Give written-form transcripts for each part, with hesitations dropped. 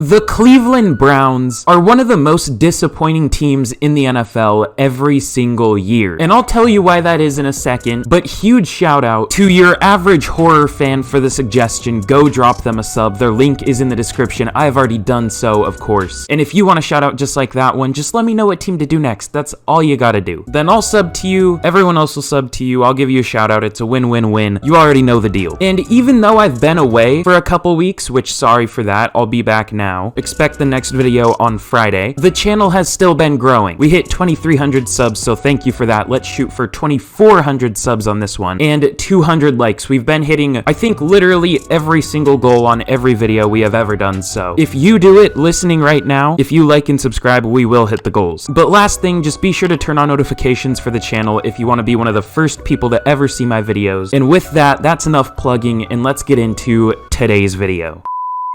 The Cleveland Browns are one of the most disappointing teams in the NFL every single year. And I'll tell you why that is in a second, but huge shout out to your average horror fan for the suggestion. Go drop them a sub. Their link is in the description. I have already done so, of course. And if you want a shout out just like that one, just let me know what team to do next. That's all you gotta do. Then I'll sub to you. Everyone else will sub to you. I'll give you a shout out. It's a win-win-win. You already know the deal. And even though I've been away for a couple weeks, which sorry for that, I'll be back now. Expect the next video on Friday. The channel has still been growing. We hit 2,300 subs, so thank you for that. Let's shoot for 2,400 subs on this one and 200 likes. We've been hitting, I think, literally every single goal on every video we have ever done. So if you do it listening right now, if you like and subscribe, we will hit the goals. But last thing, just be sure to turn on notifications for the channel if you want to be one of the first people to ever see my videos. And with that, that's enough plugging, and let's get into today's video.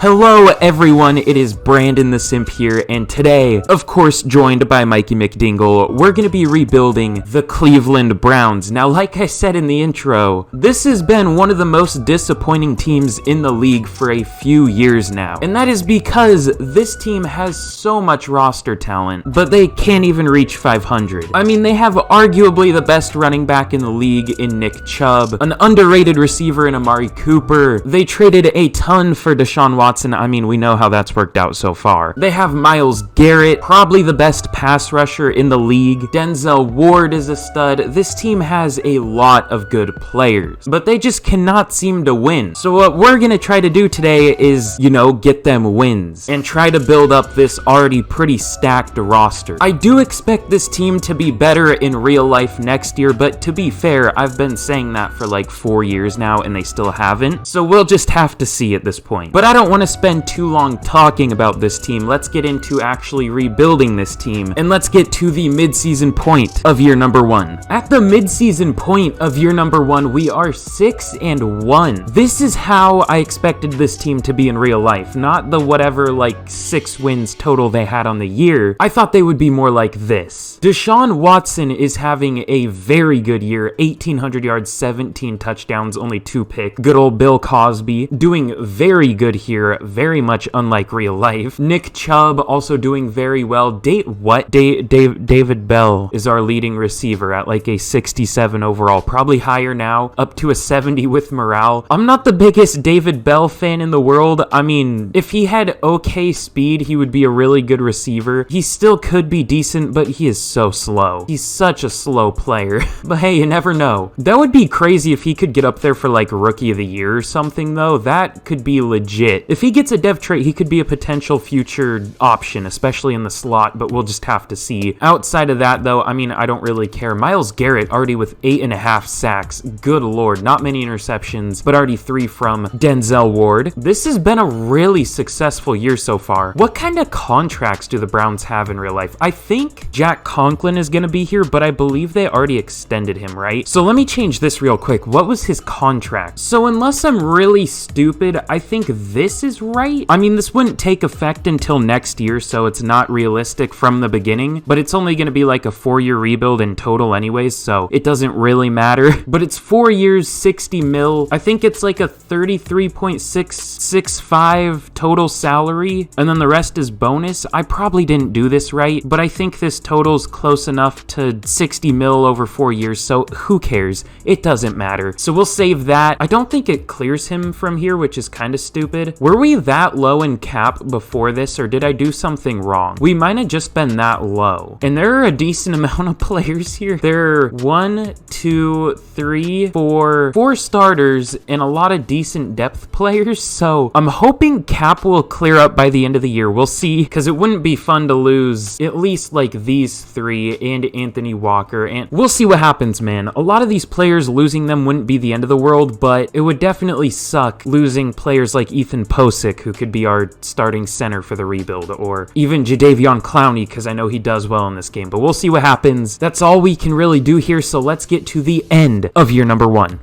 Hello everyone, it is Brandon the Simp here, and today, of course, joined by Mikey McDingle, we're gonna be rebuilding the Cleveland Browns. Now, like I said in the intro, this has been one of the most disappointing teams in the league for a few years now. And that is because this team has so much roster talent, but they can't even reach 500. I mean, they have arguably the best running back in the league in Nick Chubb, an underrated receiver in Amari Cooper. They traded a ton for Deshaun Watson. I mean, we know how that's worked out so far. They have Myles Garrett, probably the best pass rusher in the league. Denzel Ward is a stud. This team has a lot of good players, but they just cannot seem to win. So what we're gonna try to do today is, get them wins and try to build up this already pretty stacked roster. I do expect this team to be better in real life next year, but to be fair, I've been saying that for like 4 years now and they still haven't. So we'll just have to see at this point. But I don't want to spend too long talking about this team. Let's get into actually rebuilding this team, and let's get to the midseason point of year number 1. At the midseason point of year number 1, we are 6-1. This is how I expected this team to be in real life, not the whatever 6 wins total they had on the year. I thought they would be more like this. Deshaun Watson is having a very good year, 1,800 yards, 17 touchdowns, only 2 picks. Good old Bill Cosby doing very good here, very much unlike real life. Nick Chubb also doing very well. David Bell is our leading receiver at like a 67 overall, probably higher now, up to a 70 with morale. I'm not the biggest David Bell fan in the world. I mean, if he had okay speed, he would be a really good receiver. He still could be decent, but he is so slow. He's such a slow player. But hey, you never know. That would be crazy if he could get up there for like rookie of the year or something though. That could be legit. If he gets a dev trait, he could be a potential future option, especially in the slot, but we'll just have to see. Outside of that, though, I mean, I don't really care. Myles Garrett already with 8.5 sacks. Good lord, not many interceptions, but already 3 from Denzel Ward. This has been a really successful year so far. What kind of contracts do the Browns have in real life? I think Jack Conklin is going to be here, but I believe they already extended him, right? So let me change this real quick. What was his contract? So unless I'm really stupid, I think this is right. I mean, this wouldn't take effect until next year, so it's not realistic from the beginning, but it's only going to be like a 4-year rebuild in total anyways, so it doesn't really matter. But it's 4 years, 60 mil. I think it's like a 33.665 total salary, and then the rest is bonus. I probably didn't do this right, but I think this total's close enough to 60 mil over 4 years, so who cares? It doesn't matter. So we'll save that. I don't think it clears him from here, which is kind of stupid. Were we that low in cap before this, or did I do something wrong? We might have just been that low. And there are a decent amount of players here. There are 1, 2, 3, 4 starters and a lot of decent depth players, so I'm hoping cap will clear up by the end of the year. We'll see, because it wouldn't be fun to lose at least like these 3 and Anthony Walker, and we'll see what happens, man. A lot of these players, losing them wouldn't be the end of the world, but it would definitely suck losing players like Ethan Posick, who could be our starting center for the rebuild, or even Jadeveon Clowney, because I know he does well in this game, but we'll see what happens. That's all we can really do here, so let's get to the end of year number 1.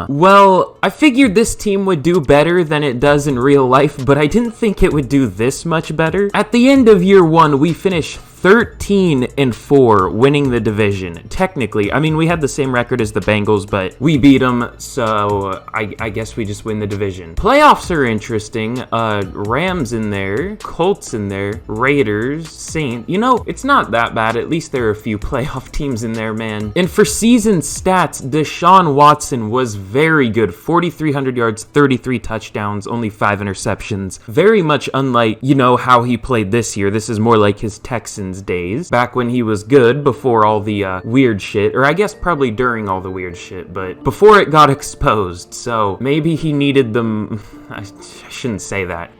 Well, I figured this team would do better than it does in real life, but I didn't think it would do this much better. At the end of year 1, we finished 13-4, winning the division. Technically, I mean, we had the same record as the Bengals, but we beat them, so I guess we just win the division. Playoffs are interesting. Rams in there, Colts in there, Raiders, Saints. You know, it's not that bad. At least there are a few playoff teams in there, man. And for season stats, Deshaun Watson was very good. 4,300 yards, 33 touchdowns, only 5 interceptions. Very much unlike, you know, how he played this year. This is more like his Texans days, back when he was good before all the weird shit, or I guess probably during all the weird shit, but before it got exposed. So maybe he needed them. I shouldn't say that.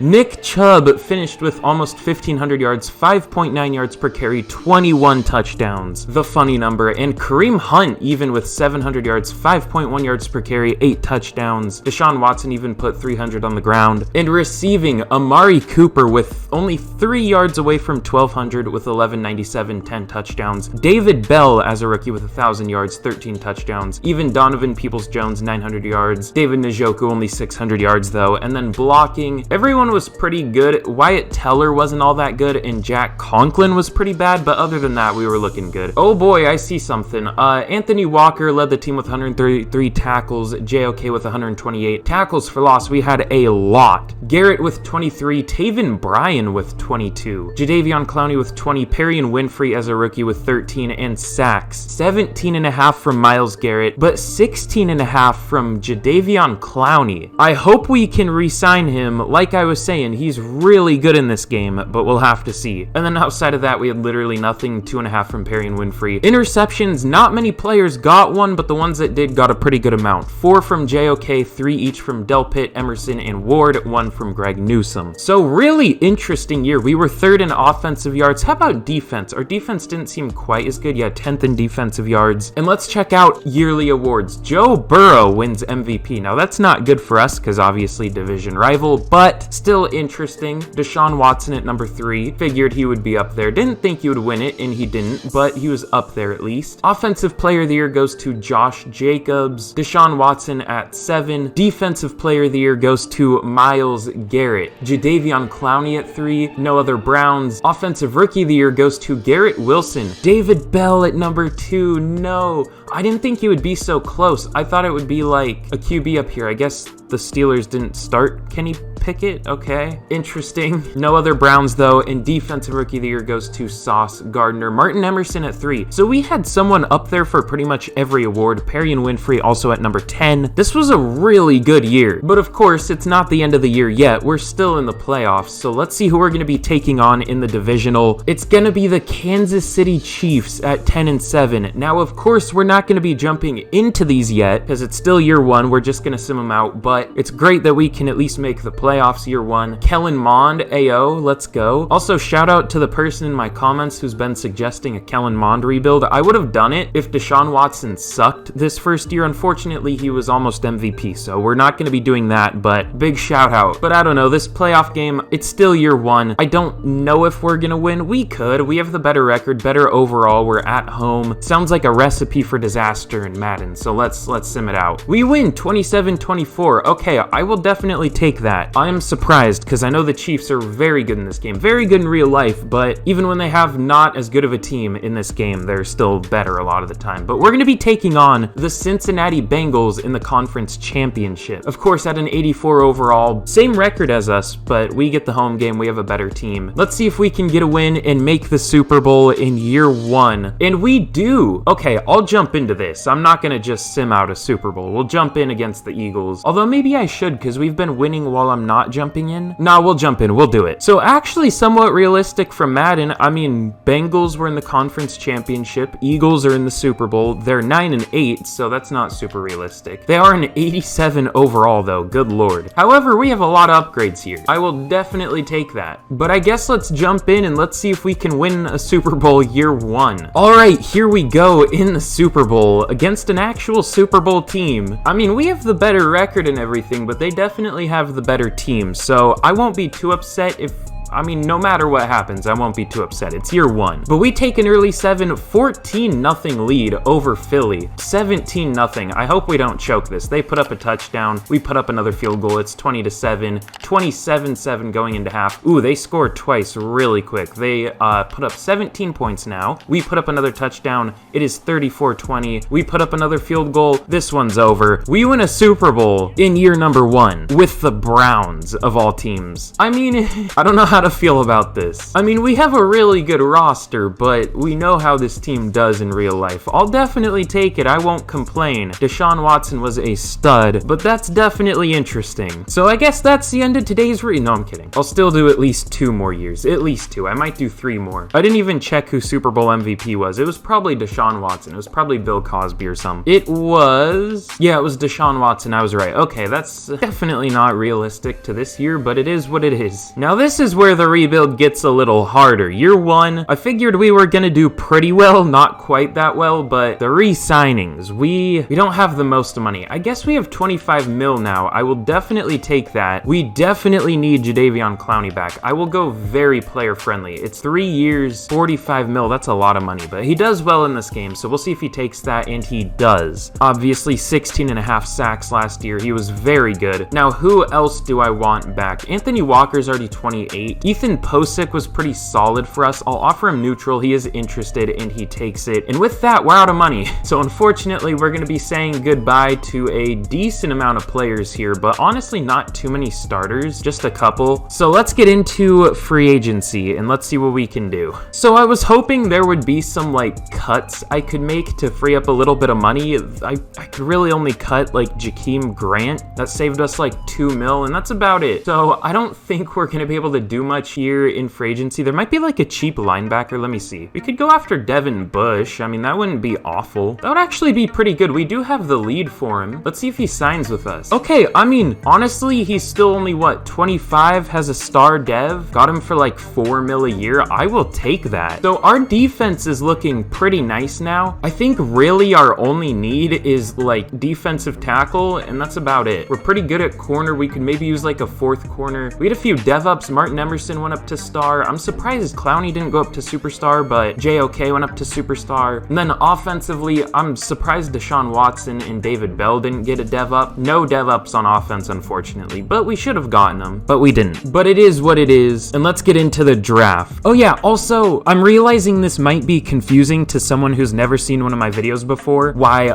Nick Chubb finished with almost 1,500 yards, 5.9 yards per carry, 21 touchdowns. The funny number. And Kareem Hunt, even with 700 yards, 5.1 yards per carry, 8 touchdowns. Deshaun Watson even put 300 on the ground. And receiving, Amari Cooper with only 3 yards away from 1,200 with 1197, 10 touchdowns. David Bell as a rookie with 1,000 yards, 13 touchdowns. Even Donovan Peoples-Jones, 900 yards. David Njoku, only 600 yards though. And then blocking, everyone was pretty good. Wyatt Teller wasn't all that good, and Jack Conklin was pretty bad, but other than that, we were looking good. Oh boy, I see something. Anthony Walker led the team with 133 tackles, JOK with 128. Tackles for loss, we had a lot. Garrett with 23, Taven Bryan with 22, Jadeveon Clowney with 20, Perry and Winfrey as a rookie with 13, and sacks. 17.5 from Myles Garrett, but 16.5 from Jadeveon Clowney. I hope we can re-sign him. Like I was saying, he's really good in this game, but we'll have to see. And then outside of that, we had literally nothing. 2.5 from Perry and Winfrey. Interceptions, not many players got one, but the ones that did got a pretty good amount. 4 from JOK, 3 each from Delpit, Emerson, and Ward, 1 from Greg Newsome. So really interesting year. We were 3rd in offensive yards. How about defense? Our defense didn't seem quite as good. Yeah, 10th in defensive yards. And let's check out yearly awards. Joe Burrow wins MVP. Now that's not good for us because obviously division rival, but still interesting. Deshaun Watson at number 3. Figured he would be up there. Didn't think he would win it, and he didn't, but he was up there at least. Offensive player of the year goes to Josh Jacobs. Deshaun Watson at 7. Defensive player of the year goes to Myles Garrett. Jadeveon Clowney at 3. No other Browns. Offensive rookie of the year goes to Garrett Wilson. David Bell at number 2. No, I didn't think he would be so close. I thought it would be like a QB up here. I guess the Steelers didn't start Kenny Pickett. Okay, interesting. No other Browns though, and defensive rookie of the year goes to Sauce Gardner. Martin Emerson at 3. So we had someone up there for pretty much every award. Perry and Winfrey also at number 10. This was a really good year, but of course it's not the end of the year yet. We're still in the playoffs, so let's see who we're going to be taking on in the divisional. It's going to be the Kansas City Chiefs at 10-7. Now of course we're not going to be jumping into these yet because it's still year 1. We're just going to sim them out, but it's great that we can at least make the playoffs year 1. Kellen Mond, AO, let's go. Also, shout out to the person in my comments who's been suggesting a Kellen Mond rebuild. I would have done it if Deshaun Watson sucked this first year. Unfortunately, he was almost MVP, so we're not going to be doing that, but big shout out. But I don't know, this playoff game, it's still year 1. I don't know if we're going to win. We could. We have the better record, better overall. We're at home. Sounds like a recipe for disaster in Madden, so let's sim it out. We win 27-24. Okay, I will definitely take that. I am surprised because I know the Chiefs are very good in this game, very good in real life, but even when they have not as good of a team in this game, they're still better a lot of the time. But we're going to be taking on the Cincinnati Bengals in the conference championship. Of course, at an 84 overall, same record as us, but we get the home game. We have a better team. Let's see if we can get a win and make the Super Bowl in year 1. And we do. Okay, I'll jump into this. I'm not going to just sim out a Super Bowl. We'll jump in against the Eagles. Although maybe I should because we've been winning while I'm not jumping in. Nah, we'll jump in. We'll do it. So actually somewhat realistic from Madden. I mean, Bengals were in the conference championship. Eagles are in the Super Bowl. They're 9-8, so that's not super realistic. They are an 87 overall though. Good lord. However, we have a lot of upgrades here. I will definitely take that. But I guess let's jump in and let's see if we can win a Super Bowl year 1. All right, here we go in the Super Bowl against an actual Super Bowl team. I mean, we have the better record and everything, but they definitely have the better team. So I won't be too upset if I mean, no matter what happens, I won't be too upset. It's year one. But we take an early 14-0 lead over Philly. 17-0. I hope we don't choke this. They put up a touchdown. We put up another field goal. It's 20-7. 27-7 going into half. Ooh, they scored twice really quick. They put up 17 points now. We put up another touchdown. It is 34-20. We put up another field goal. This one's over. We win a Super Bowl in year number one with the Browns of all teams. I mean, I don't know how to feel about this. I mean, we have a really good roster, but we know how this team does in real life. I'll definitely take it. I won't complain. Deshaun Watson was a stud, but that's definitely interesting. So I guess that's the end of today's No, I'm kidding. I'll still do at least 2 more years. At least 2. I might do 3 more. I didn't even check who Super Bowl MVP was. It was probably Deshaun Watson. It was probably Bill Cosby or something. It was Deshaun Watson. I was right. Okay, that's definitely not realistic to this year, but it is what it is. Now this is where the rebuild gets a little harder. Year one, I figured we were gonna do pretty well, not quite that well, but the re-signings, we don't have the most money. I guess we have 25 mil now. I will definitely take that. We definitely need Jadeveon Clowney back. I will go very player friendly. It's 3 years, 45 mil. That's a lot of money, but he does well in this game, so we'll see if he takes that, and he does. Obviously 16.5 sacks last year. He was very good. Now who else do I want back? Anthony Walker's already 28. Ethan Posick was pretty solid for us. I'll offer him neutral. He is interested and he takes it. And with that, we're out of money. So unfortunately, we're going to be saying goodbye to a decent amount of players here, but honestly not too many starters, just a couple. So let's get into free agency and let's see what we can do. So I was hoping there would be some like cuts I could make to free up a little bit of money. I could really only cut like Jakeem Grant. That saved us like 2 mil and that's about it. So I don't think we're going to be able to do much here in free agency. There might be like a cheap linebacker. Let me see. We could go after Devin Bush. I mean, that wouldn't be awful. That would actually be pretty good. We do have the lead for him. Let's see if he signs with us. Okay, I mean, honestly, he's still only, what, 25, has a star dev. Got him for like 4 mil a year. I will take that. So our defense is looking pretty nice now. I think really our only need is like defensive tackle, and that's about it. We're pretty good at corner. We could maybe use like a 4th corner. We had a few dev-ups. Martin Emerson went up to star. I'm surprised Clowney didn't go up to superstar, but JOK went up to superstar. And then offensively, I'm surprised Deshaun Watson and David Bell didn't get a dev-up. No dev-ups on offense, unfortunately, but we should have gotten them, but we didn't. But it is what it is, and let's get into the draft. Oh yeah, also, I'm realizing this might be confusing to someone who's never seen one of my videos before, why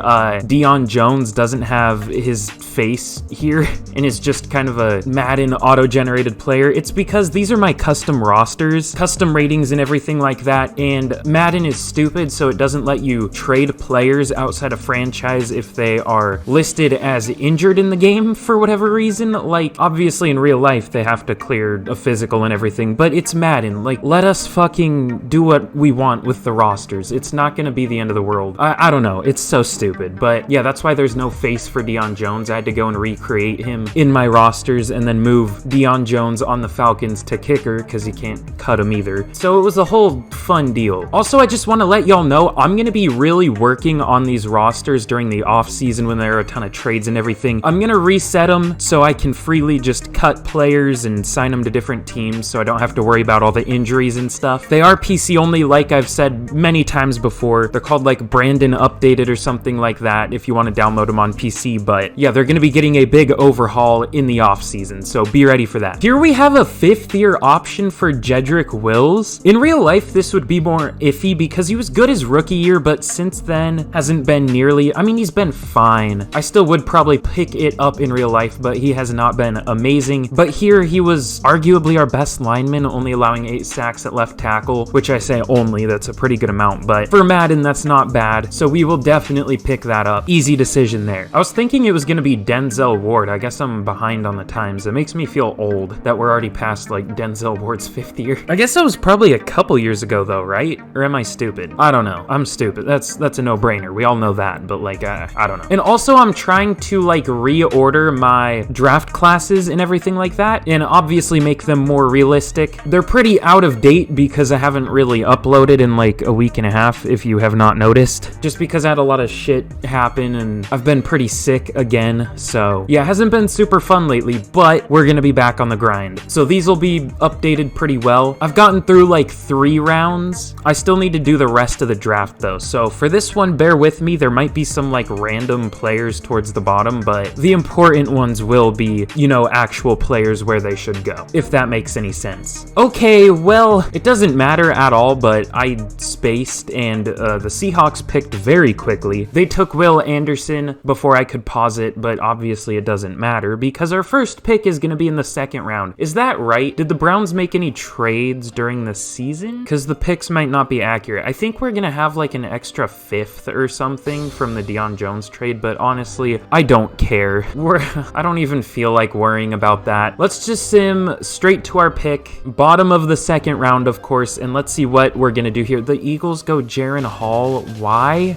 Deion Jones doesn't have his face here and is just kind of a Madden auto-generated player. It's because these are my custom rosters, custom ratings and everything like that, and Madden is stupid, so it doesn't let you trade players outside a franchise if they are listed as injured in the game for whatever reason. Like, obviously in real life they have to clear a physical and everything, but it's Madden. Like, let us fucking do what we want with the rosters. It's not gonna be the end of the world. I don't know, it's so stupid, but yeah, that's why there's no face for Deion Jones. I had to go and recreate him in my rosters and then move Deion Jones on the Falcons to kicker because you can't cut him either. So it was a whole fun deal. Also, I just want to let y'all know I'm going to be really working on these rosters during the off season when there are a ton of trades and everything. I'm going to reset them so I can freely just cut players and sign them to different teams so I don't have to worry about all the injuries and stuff. They are PC only, like I've said many times before. They're called like Brandon Updated or something like that if you want to download them on PC, but yeah, they're going to be getting a big overhaul in the off season, so be ready for that. Here we have a 5th-year option for Jedrick Wills. In real life, this would be more iffy because he was good his rookie year, but since then hasn't been nearly, I mean, he's been fine. I still would probably pick it up in real life, but he has not been amazing. But here he was arguably our best lineman, only allowing 8 sacks at left tackle, which I say only, that's a pretty good amount, but for Madden, that's not bad. So we will definitely pick that up. Easy decision there. I was thinking it was going to be Denzel Ward. I guess I'm behind on the times. It makes me feel old that we're already past like Denzel Ward's 5th year. I guess that was probably a couple years ago though, right? Or am I stupid? I don't know. I'm stupid. That's a no-brainer. We all know that, but like, I don't know. And also I'm trying to like reorder my draft classes and everything like that, and obviously make them more realistic. They're pretty out of date because I haven't really uploaded in like a week and a half, if you have not noticed. Just because I had a lot of shit happen and I've been pretty sick again, so yeah, it hasn't been super fun lately, but we're gonna be back on the grind. So these will be updated pretty well. I've gotten through like 3 rounds. I still need to do the rest of the draft though. So for this one, bear with me. There might be some like random players towards the bottom, but the important ones will be, you know, actual players where they should go, if that makes any sense. Okay, well, it doesn't matter at all, but I spaced and the Seahawks picked very quickly. They took Will Anderson before I could pause it, but obviously it doesn't matter because our first pick is going to be in the second round. Is that right? Did the Browns make any trades during the season? Because the picks might not be accurate. I think we're going to have like an extra 5th or something from the Deion Jones trade, but honestly, I don't care. I don't even feel like worrying about that. Let's just sim straight to our pick. Bottom of the second round, of course, and let's see what we're going to do here. The Eagles go Jaren Hall. Why?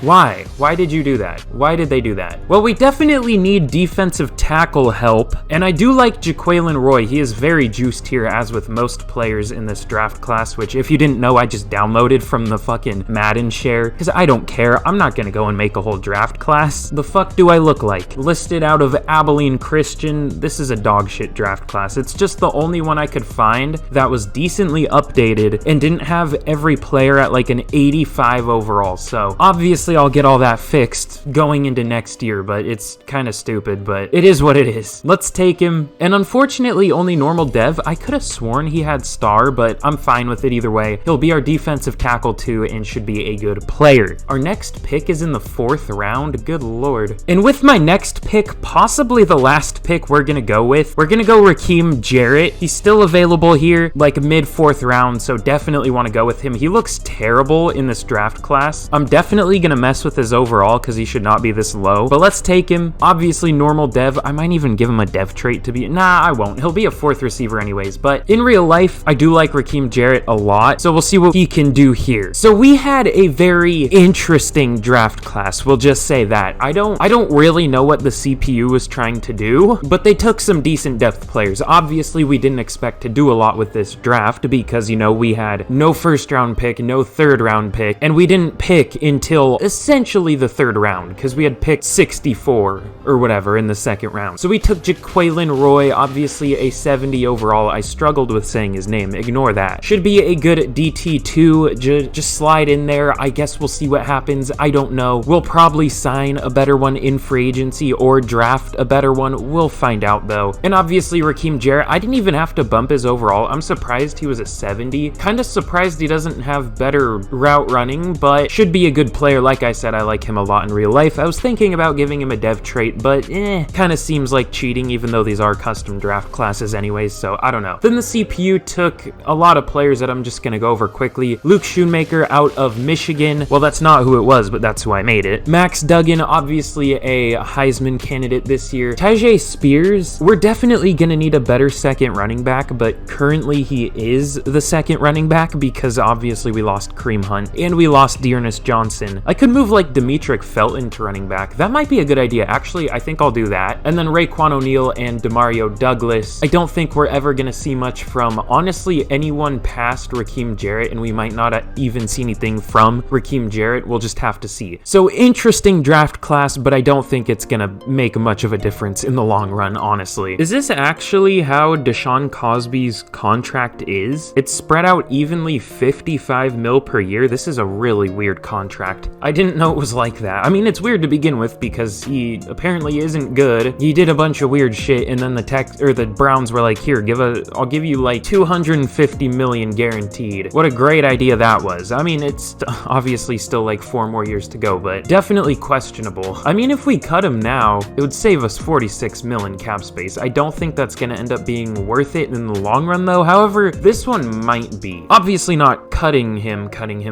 Why did you do that? Why did they do that? Well, we definitely need defensive tackle help, and I do like Jaquelin Roy. He is very juiced here, as with most players in this draft class, which if you didn't know, I just downloaded from the fucking Madden share, because I don't care. I'm not gonna go and make a whole draft class. The fuck do I look like? Listed out of Abilene Christian. This is a dog shit draft class. It's just the only one I could find that was decently updated and didn't have every player at like an 85 overall. So obviously I'll get all that fixed going into next year, but it's kind of stupid, but it is what it is. Let's take him. And unfortunately only normal dev. I could have sworn he had star, but I'm fine with it either way. He'll be our defensive tackle too and should be a good player. Our next pick is in the 4th round. Good lord. And with my next pick, possibly the last pick we're gonna go with, we're gonna go Raheem Jarrett. He's still available here, like mid 4th round, so definitely want to go with him. He looks terrible in this draft class. I'm definitely gonna mess with his overall because he should not be this low, but let's take him. Obviously normal dev. I might even give him a dev trait to be, nah, I won't. He'll be a 4th receiver anyways, but in real life, I do like Raheem Jarrett a lot, so we'll see what he can do here. So we had a very interesting draft class, we'll just say that. I don't really know what the CPU was trying to do, but they took some decent depth players. Obviously, we didn't expect to do a lot with this draft because, you know, we had no 1st round pick, no 3rd round pick, and we didn't pick until essentially the 3rd round because we had picked 64 or whatever in the 2nd round. So we took Jaquelin Roy, obviously a 70 overall. I struggled with saying his name. Ignore that. Should be a good DT2. Just slide in there. I guess we'll see what happens. I don't know. We'll probably sign a better one in free agency or draft a better one. We'll find out though. And obviously Raheem Jarrett, I didn't even have to bump his overall. I'm surprised he was a 70. Kind of surprised he doesn't have better route running, but should be a good player. Like I said, I like him a lot in real life. I was thinking about giving him a dev trait, but kind of seems like cheating, even though these are custom draft classes anyways, so I don't know. Then the CPU took a lot of players that I'm just gonna go over quickly. Luke Schoonmaker out of Michigan. Well, that's not who it was, but that's who I made it. Max Duggan, obviously a Heisman candidate this year. Tyjae Spears, we're definitely gonna need a better 2nd running back, but currently he is the 2nd running back because obviously we lost Kareem Hunt and we lost Dearness Johnson. I could move like Demetric Felton to running back. That might be a good idea. Actually, I think I'll do that. And then Raekwon O'Neal and Demario Douglas. I don't think we're ever gonna see much from, honestly, anyone past Raheem Jarrett, and we might not even see anything from Raheem Jarrett. We'll just have to see. So interesting draft class, but I don't think it's gonna make much of a difference in the long run, honestly. Is this actually how Deshaun Cosby's contract is? It's spread out evenly 55 mil per year. This is a really weird contract. I didn't know it was like that. I mean, it's weird to begin with because he apparently isn't good. He did a bunch of weird shit, and then the Browns were like, here, I'll give you like 250 million guaranteed. What a great idea that was. I mean, it's obviously still like 4 more years to go, but definitely questionable. I mean, if we cut him now, it would save us 46 mil in cap space. I don't think that's gonna end up being worth it in the long run though. However, this one might be. Obviously not cutting him,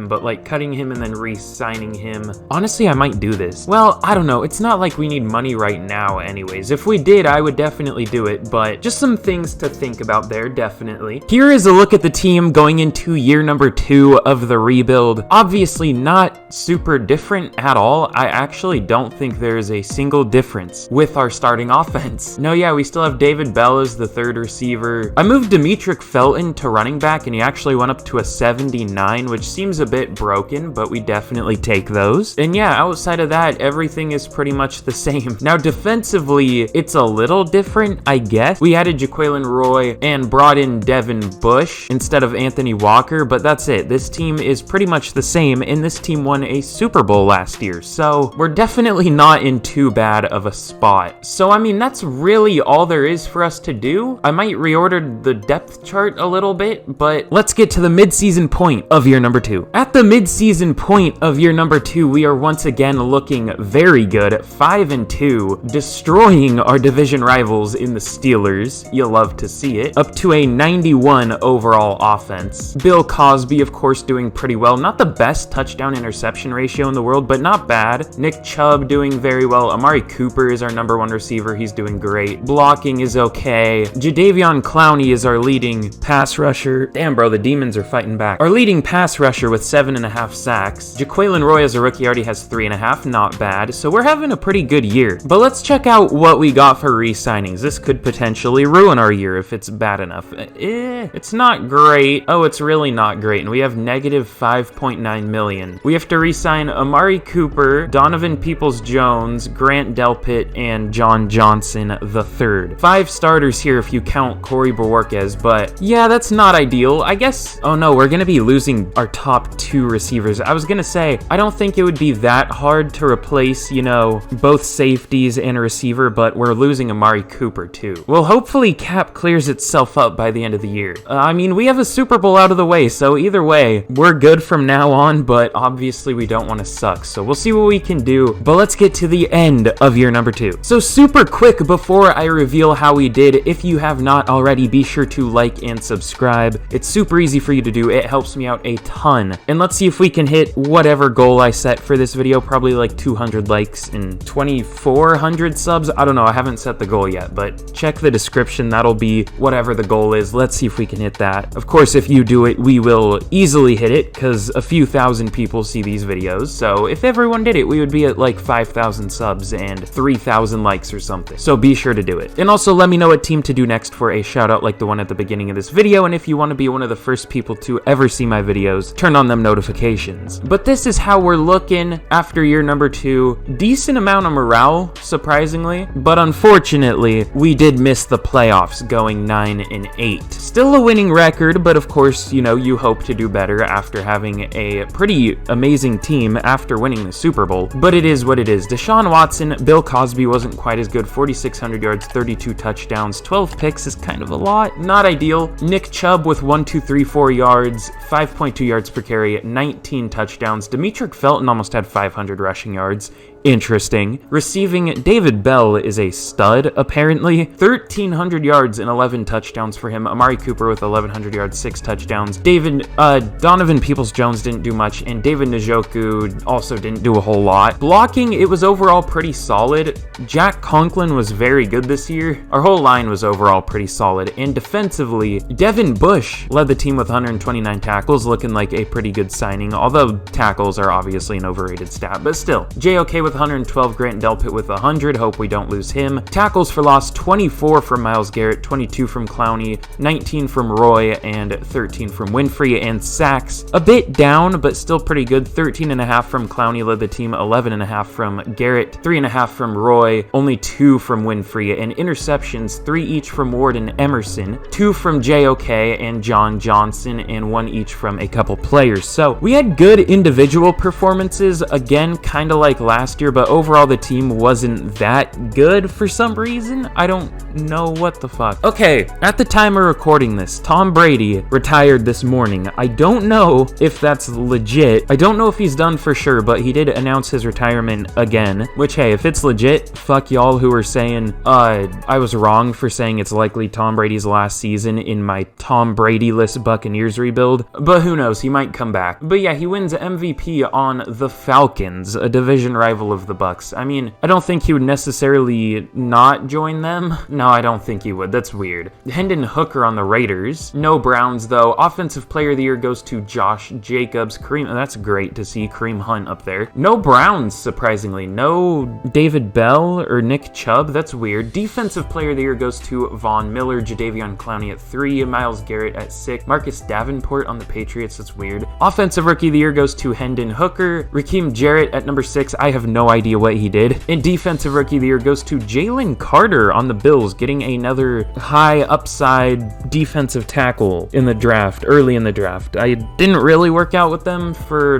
but like cutting him and then re-signing him. Honestly, I might do this. Well, I don't know. It's not like we need money right now anyways. If we did, I would definitely do it, but just some things to think about there, definitely. Here is a look at the team going into year number 2 of the rebuild. Obviously not super different at all. I actually don't think there is a single difference with our starting offense. No, yeah, we still have David Bell as the 3rd receiver. I moved Demetric Felton to running back, and he actually went up to a 79, which seems a bit broken, but we definitely take those. And yeah, outside of that, everything is pretty much the same. Now, defensively, it's a little different, I guess. We added Jaquelin Roy and brought brought in Devin Bush instead of Anthony Walker, but that's it. This team is pretty much the same, and this team won a Super Bowl last year, so we're definitely not in too bad of a spot. So, I mean, that's really all there is for us to do. I might reorder the depth chart a little bit, but let's get to the midseason point of year number 2. At the midseason point of year number 2, we are once again looking very good at 5-2, destroying our division rivals in the Steelers. You'll love to see it. Up to a 91 overall offense. Bill Cosby, of course, doing pretty well. Not the best touchdown interception ratio in the world, but not bad. Nick Chubb doing very well. Amari Cooper is our number 1 receiver. He's doing great. Blocking is okay. Jadeveon Clowney is our leading pass rusher. Damn, bro, the demons are fighting back. Our leading pass rusher with 7.5 sacks. Jaquelin Roy as a rookie already has 3.5. Not bad. So we're having a pretty good year. But let's check out what we got for re-signings. This could potentially ruin our year if it's bad enough. It's not great. Oh, it's really not great. And we have negative 5.9 million. We have to re-sign Amari Cooper, Donovan Peoples-Jones, Grant Delpit, and John Johnson III. 5 starters here if you count Corey Borwarquez, but yeah, that's not ideal. I guess, oh no, we're gonna be losing our top 2 receivers. I was gonna say, I don't think it would be that hard to replace, you know, both safeties and a receiver, but we're losing Amari Cooper too. Well, hopefully cap clears itself up by the end of the year. I mean, we have a Super Bowl out of the way, so either way, we're good from now on, but obviously we don't want to suck, so we'll see what we can do. But let's get to the end of year number 2. So super quick before I reveal how we did, if you have not already, be sure to like and subscribe. It's super easy for you to do. It helps me out a ton. And let's see if we can hit whatever goal I set for this video, probably like 200 likes and 2,400 subs. I don't know, I haven't set the goal yet, but check the description. That'll be whatever the goal is. Let's see if we can hit that. Of course, if you do it, we will easily hit it because a few thousand people see these videos. So if everyone did it, we would be at like 5,000 subs and 3,000 likes or something. So be sure to do it. And also let me know what team to do next for a shout out like the one at the beginning of this video. And if you want to be one of the first people to ever see my videos, turn on them notifications. But this is how we're looking after year number 2. Decent amount of morale, surprisingly, but unfortunately, we did miss the playoffs going 9-8. Still a winning record, but of course, you know, you hope to do better after having a pretty amazing team after winning the Super Bowl. But it is what it is. Deshaun Watson, Bill Cosby wasn't quite as good. 4,600 yards, 32 touchdowns, 12 picks is kind of a lot. Not ideal. Nick Chubb with 1, 2, 3, 4 yards, 5.2 yards per carry, 19 touchdowns. Demetric Felton almost had 500 rushing yards. Interesting. Receiving, David Bell is a stud, apparently. 1,300 yards and 11 touchdowns for him. Amari Cooper with 1,100 yards, 6 touchdowns. Donovan Peoples-Jones didn't do much, and David Njoku also didn't do a whole lot. Blocking, it was overall pretty solid. Jack Conklin was very good this year. Our whole line was overall pretty solid. And defensively, Devin Bush led the team with 129 tackles, looking like a pretty good signing, although tackles are obviously an overrated stat, but still. JOK with 112, Grant Delpit with 100, hope we don't lose him. Tackles for loss, 24 from Myles Garrett, 22 from Clowney, 19 from Roy, and 13 from Winfrey. And sacks, a bit down, but still pretty good. 13.5 from Clowney led the team, 11.5 from Garrett, 3.5 from Roy, only 2 from Winfrey. And interceptions, 3 each from Ward and Emerson, 2 from JOK and John Johnson, and 1 each from a couple players. So we had good individual performances, again, kind of like last year, but overall the team wasn't that good for some reason. I don't know what the fuck. Okay, at the time of recording this, Tom Brady retired this morning. I don't know if that's legit. I don't know if he's done for sure, but he did announce his retirement again, which, hey, if it's legit, fuck y'all who are saying, I was wrong for saying it's likely Tom Brady's last season in my Tom Brady-less Buccaneers rebuild, but who knows, he might come back. But yeah, he wins MVP on the Falcons, a division rival of the Bucks. I mean, I don't think he would necessarily not join them. No, I don't think he would. That's weird. Hendon Hooker on the Raiders. No Browns, though. Offensive Player of the Year goes to Josh Jacobs. That's great to see Kareem Hunt up there. No Browns, surprisingly. No David Bell or Nick Chubb. That's weird. Defensive Player of the Year goes to Von Miller. Jadeveon Clowney at 3. Myles Garrett at 6. Marcus Davenport on the Patriots. That's weird. Offensive Rookie of the Year goes to Hendon Hooker. Raheem Jarrett at number 6, I have no idea what he did. And Defensive Rookie of the Year goes to Jalen Carter on the Bills, getting another high upside defensive tackle in the draft, early in the draft. I didn't really work out for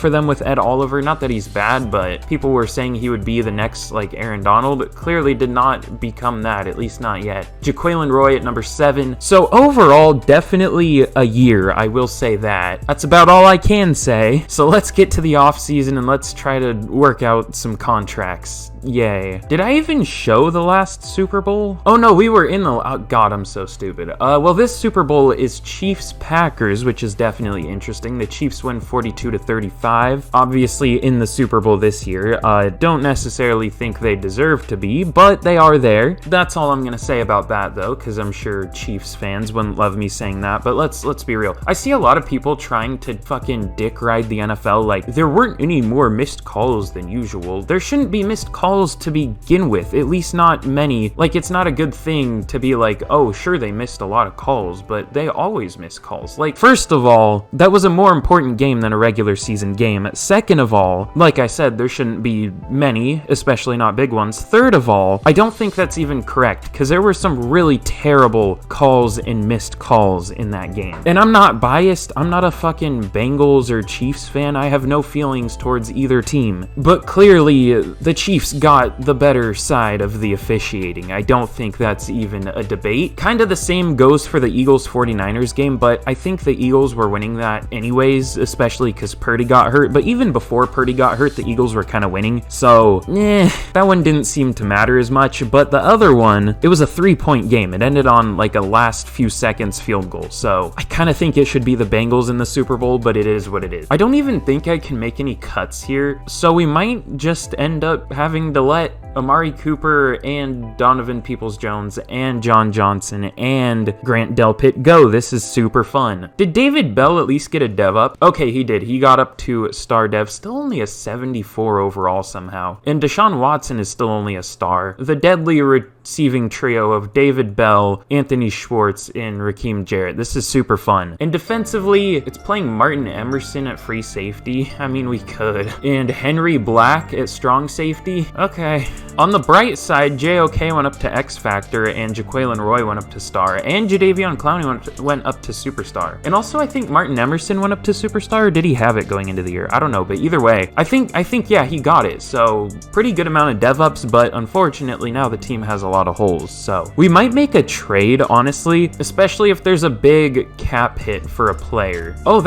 them with Ed Oliver. Not that he's bad, but people were saying he would be the next like Aaron Donald. Clearly did not become that, at least not yet. Jaquelin Roy at number 7. So overall, definitely a year, I will say that. That's about all I can say. So let's get to the offseason and let's try to work out some contracts. Yay. Did I even show the last Super Bowl? Oh no, we were in the... Oh god, I'm so stupid. Well, this Super Bowl is Chiefs-Packers, which is definitely interesting. The Chiefs win 42-35. Obviously in the Super Bowl this year. Don't necessarily think they deserve to be, but they are there. That's all I'm gonna say about that though, because I'm sure Chiefs fans wouldn't love me saying that, but let's be real. I see a lot of people trying to fucking dick ride the NFL like there weren't any more missed calls than usual. There shouldn't be missed calls to begin with, at least not many. Like, it's not a good thing to be like, oh, sure, they missed a lot of calls, but they always miss calls. Like, first of all, that was a more important game than a regular season game. Second of all, like I said, there shouldn't be many, especially not big ones. Third of all, I don't think that's even correct, because there were some really terrible calls and missed calls in that game. And I'm not biased. I'm not a fucking Bengals or Chiefs fan. I have no feelings towards either team. But clearly, the Chiefs got the better side of the officiating. I don't think that's even a debate. Kind of the same goes for the Eagles-49ers game, but I think the Eagles were winning that anyways, especially because Purdy got hurt. But even before Purdy got hurt, the Eagles were kind of winning. So, that one didn't seem to matter as much. But the other one, it was a 3-point game. It ended on like a last few seconds field goal. So, I kind of think it should be the Bengals in the Super Bowl, but it is what it is. I don't even think I can make any cuts here. So, we might just end up having to let Amari Cooper and Donovan Peoples-Jones and John Johnson and Grant Delpit go. This is super fun. Did David Bell at least get a dev up? Okay, he did. He got up to star dev. Still only a 74 overall somehow. And Deshaun Watson is still only a star. The deadly receiving trio of David Bell, Anthony Schwartz, and Raheem Jarrett. This is super fun. And defensively, it's playing Martin Emerson at free safety. I mean, we could. And Henry Black at strong safety. Okay. On the bright side, JOK went up to X Factor, and Jaquelin Roy went up to star, and Jadeveon Clowney went up to superstar. And also, I think Martin Emerson went up to superstar, or did he have it going into the year? I don't know, but either way, I think, yeah, he got it. So, pretty good amount of dev ups, but unfortunately, now the team has a lot of holes. So, we might make a trade, honestly, especially if there's a big cap hit for a player. Oh,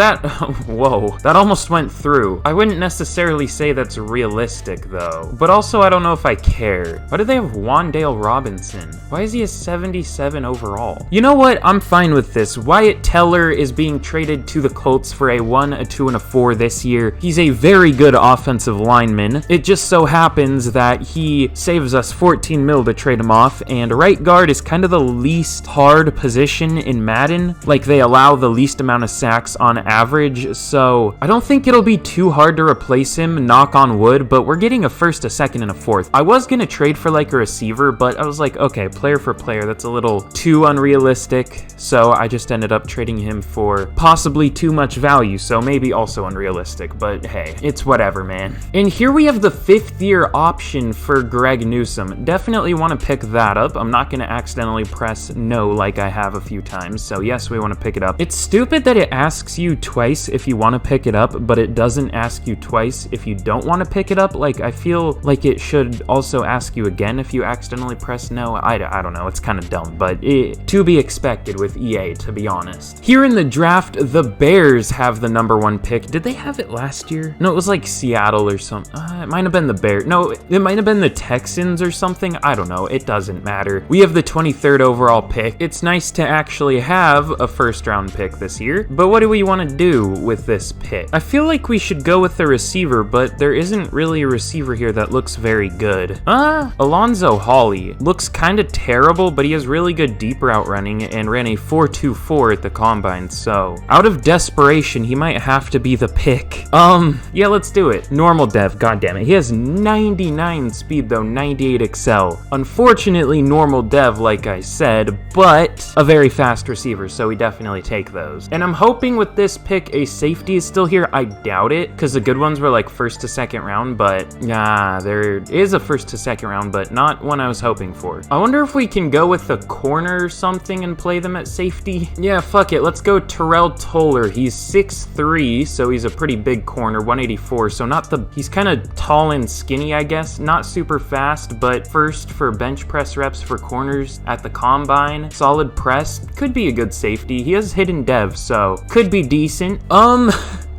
whoa, that almost went through. I wouldn't necessarily say that's realistic, though. But also, I don't know if I care. Why do they have Wan'Dale Robinson? Why is he a 77 overall? You know what? I'm fine with this. Wyatt Teller is being traded to the Colts for a 1, a 2, and a 4 this year. He's a very good offensive lineman. It just so happens that he saves us 14 mil to trade him off, and right guard is kind of the least hard position in Madden. Like, they allow the least amount of sacks on average, so I don't think it'll be too hard to replace him, knock on wood, but we're getting a first, a second, and a fourth. I was gonna trade for like a receiver, but I was like, okay, player for player, that's a little too unrealistic, so I just ended up trading him for possibly too much value, so maybe also unrealistic, but hey, it's whatever, man. And here we have the 5th year option for Greg Newsome. Definitely want to pick that up. I'm not gonna accidentally press no like I have a few times, so yes, we want to pick it up. It's stupid that it asks you twice if you want to pick it up, but it doesn't ask you twice if you don't want to pick it up. Like, I feel like it should also ask you again if you accidentally press no. I don't know, it's kind of dumb, but to be expected with EA, to be honest. Here in the draft, the Bears have the number 1 pick. Did they have it last year? No, it was like Seattle or something. It might have been the Bears. No, it might have been the Texans or something. I don't know, it doesn't matter. We have the 23rd overall pick. It's nice to actually have a first round pick this year, but what do we want to do with this pick? I feel like we should go with the receiver, but there isn't really a receiver here that looks very good. good. Alonzo Hawley looks kind of terrible, but he has really good deep route running and ran a 4.24 at the combine, so out of desperation, he might have to be the pick. Yeah, let's do it. Normal dev, goddammit. He has 99 speed though, 98 excel. Unfortunately, normal dev, like I said, but a very fast receiver, so we definitely take those. And I'm hoping with this pick, a safety is still here. I doubt it, because the good ones were like first to second round, but yeah, there is a first to second round, but not one I was hoping for. I wonder if we can go with a corner or something and play them at safety. Yeah, fuck it. Let's go Terrell Toller. He's 6'3", so he's a pretty big corner, 184. So he's kind of tall and skinny, I guess. Not super fast, but first for bench press reps for corners at the combine. Solid press. Could be a good safety. He has hidden dev, so could be decent.